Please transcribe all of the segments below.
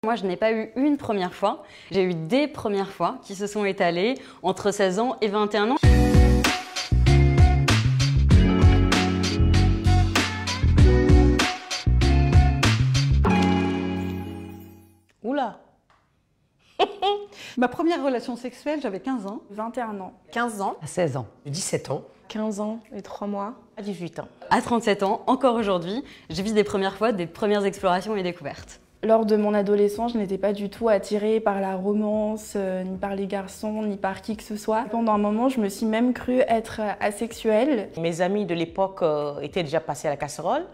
Moi, je n'ai pas eu une première fois, j'ai eu des premières fois qui se sont étalées entre 16 ans et 21 ans. Oula. Ma première relation sexuelle, j'avais 15 ans. 21 ans. 15 ans. À 16 ans. 17 ans. 15 ans et 3 mois. À 18 ans. À 37 ans, encore aujourd'hui, je vis des premières fois, des premières explorations et découvertes. Lors de mon adolescence, je n'étais pas du tout attirée par la romance, ni par les garçons, ni par qui que ce soit. Pendant un moment, je me suis même crue être asexuelle. Mes amis de l'époque étaient déjà passés à la casserole,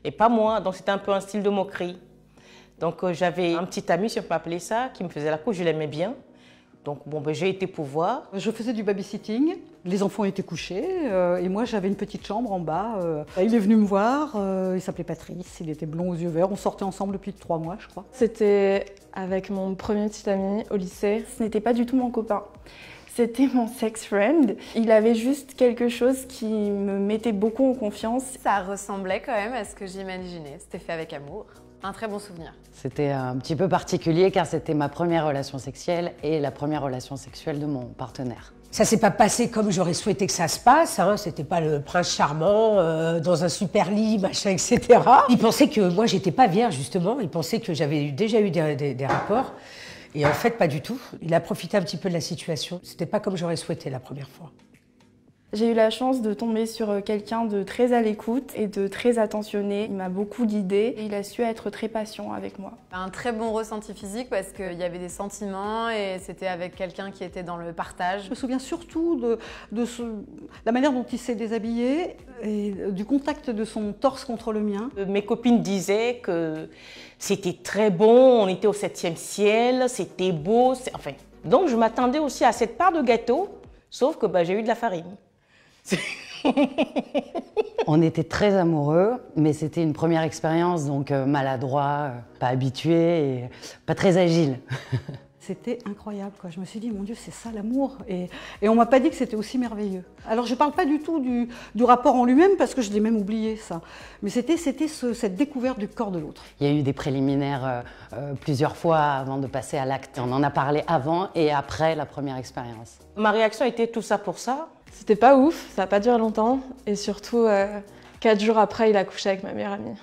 et pas moi, donc c'était un peu un style de moquerie. Donc j'avais un petit ami, si on peut appeler ça, qui me faisait la cour, je l'aimais bien. Donc bon, j'ai été pour voir. Je faisais du babysitting, les enfants étaient couchés et moi j'avais une petite chambre en bas. Il est venu me voir, il s'appelait Patrice, il était blond aux yeux verts, on sortait ensemble depuis 3 mois je crois. C'était avec mon premier petit ami au lycée. Ce n'était pas du tout mon copain. C'était mon sex friend. Il avait juste quelque chose qui me mettait beaucoup en confiance. Ça ressemblait quand même à ce que j'imaginais. C'était fait avec amour. Un très bon souvenir. C'était un petit peu particulier car c'était ma première relation sexuelle et la première relation sexuelle de mon partenaire. Ça s'est pas passé comme j'aurais souhaité que ça se passe, hein. C'était pas le prince charmant dans un super lit, machin, etc. Il pensait que moi j'étais pas vierge justement, il pensait que j'avais déjà eu des rapports. Et en fait, pas du tout. Il a profité un petit peu de la situation. C'était pas comme j'aurais souhaité la première fois. J'ai eu la chance de tomber sur quelqu'un de très à l'écoute et de très attentionné. Il m'a beaucoup guidée et il a su être très patient avec moi. Un très bon ressenti physique parce qu'il y avait des sentiments et c'était avec quelqu'un qui était dans le partage. Je me souviens surtout de la manière dont il s'est déshabillé et du contact de son torse contre le mien. Mes copines disaient que c'était très bon, on était au 7e ciel, c'était beau, enfin. Donc je m'attendais aussi à cette part de gâteau, sauf que j'ai eu de la farine. On était très amoureux, mais c'était une première expérience, donc maladroit, pas habitué et pas très agile. C'était incroyable, quoi. Je me suis dit, mon Dieu, c'est ça l'amour. Et on m'a pas dit que c'était aussi merveilleux. Alors je parle pas du tout du rapport en lui-même, parce que je l'ai même oublié ça. Mais c'était cette découverte du corps de l'autre. Il y a eu des préliminaires plusieurs fois avant de passer à l'acte. On en a parlé avant et après la première expérience. Ma réaction était tout ça pour ça. C'était pas ouf, ça a pas duré longtemps. Et surtout, 4 jours après, il a couché avec ma meilleure amie.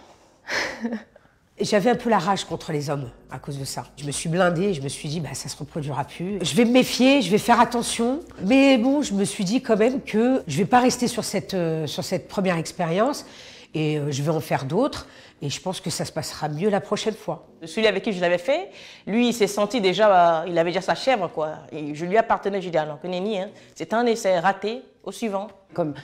J'avais un peu la rage contre les hommes à cause de ça. Je me suis blindée, je me suis dit, ça se reproduira plus. Je vais me méfier, je vais faire attention. Mais bon, je me suis dit quand même que je vais pas rester sur cette première expérience et je vais en faire d'autres. Et je pense que ça se passera mieux la prochaine fois. Celui avec qui je l'avais fait, lui, il s'est senti déjà, il avait déjà sa chèvre, quoi. Et je lui appartenais, je lui ai dit, ah non, que nenni, hein. C'est un essai raté, au suivant. Comme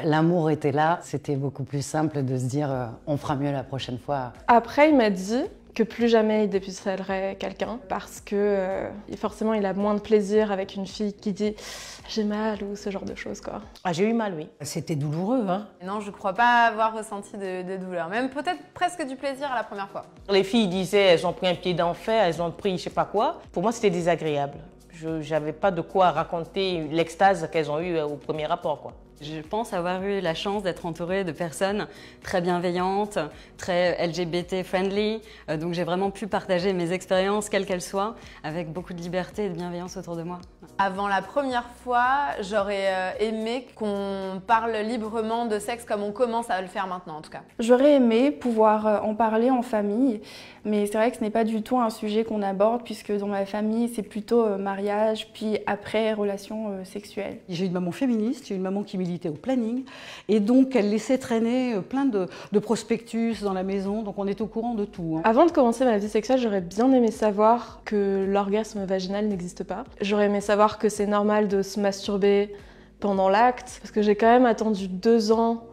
l'amour était là, c'était beaucoup plus simple de se dire on fera mieux la prochaine fois. Après, il m'a dit que plus jamais il dépucellerait quelqu'un parce que forcément, il a moins de plaisir avec une fille qui dit « j'ai mal » ou ce genre de choses, quoi. Ah, j'ai eu mal, oui. C'était douloureux, hein. Non, je crois pas avoir ressenti de douleur. Même peut-être presque du plaisir à la première fois. Les filles disaient, elles ont pris un pied d'enfer, elles ont pris je sais pas quoi. Pour moi, c'était désagréable. Je n'avais pas de quoi raconter l'extase qu'elles ont eue au premier rapport, quoi. Je pense avoir eu la chance d'être entourée de personnes très bienveillantes, très LGBT-friendly, donc j'ai vraiment pu partager mes expériences, quelles qu'elles soient, avec beaucoup de liberté et de bienveillance autour de moi. Avant la première fois, j'aurais aimé qu'on parle librement de sexe comme on commence à le faire maintenant en tout cas. J'aurais aimé pouvoir en parler en famille, mais c'est vrai que ce n'est pas du tout un sujet qu'on aborde puisque dans ma famille, c'est plutôt mariage, puis après, relations sexuelles. J'ai une maman féministe, j'ai une maman qui militait au planning, et donc elle laissait traîner plein de prospectus dans la maison, donc on est au courant de tout, hein. Avant de commencer ma vie sexuelle, j'aurais bien aimé savoir que l'orgasme vaginal n'existe pas. J'aurais aimé savoir que c'est normal de se masturber pendant l'acte, parce que j'ai quand même attendu 2 ans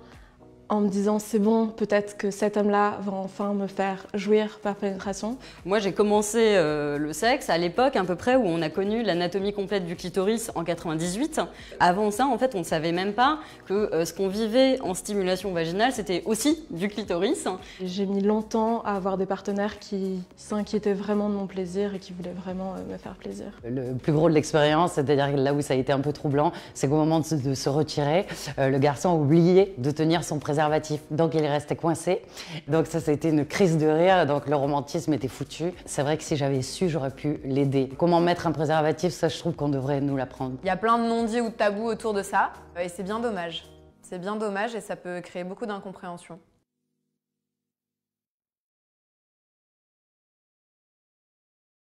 en me disant c'est bon, peut-être que cet homme-là va enfin me faire jouir par pénétration. Moi j'ai commencé le sexe à l'époque à peu près où on a connu l'anatomie complète du clitoris en 98. Avant ça en fait on ne savait même pas que ce qu'on vivait en stimulation vaginale c'était aussi du clitoris. J'ai mis longtemps à avoir des partenaires qui s'inquiétaient vraiment de mon plaisir et qui voulaient vraiment me faire plaisir. Le plus gros de l'expérience, c'est-à-dire là où ça a été un peu troublant, c'est qu'au moment de se retirer, le garçon a oublié de tenir son préservatif préservatif. Donc il est resté coincé. Donc ça a été une crise de rire. Donc le romantisme était foutu. C'est vrai que si j'avais su, j'aurais pu l'aider. Comment mettre un préservatif, ça je trouve qu'on devrait nous l'apprendre. Il y a plein de non-dits ou de tabous autour de ça et c'est bien dommage. C'est bien dommage et ça peut créer beaucoup d'incompréhension.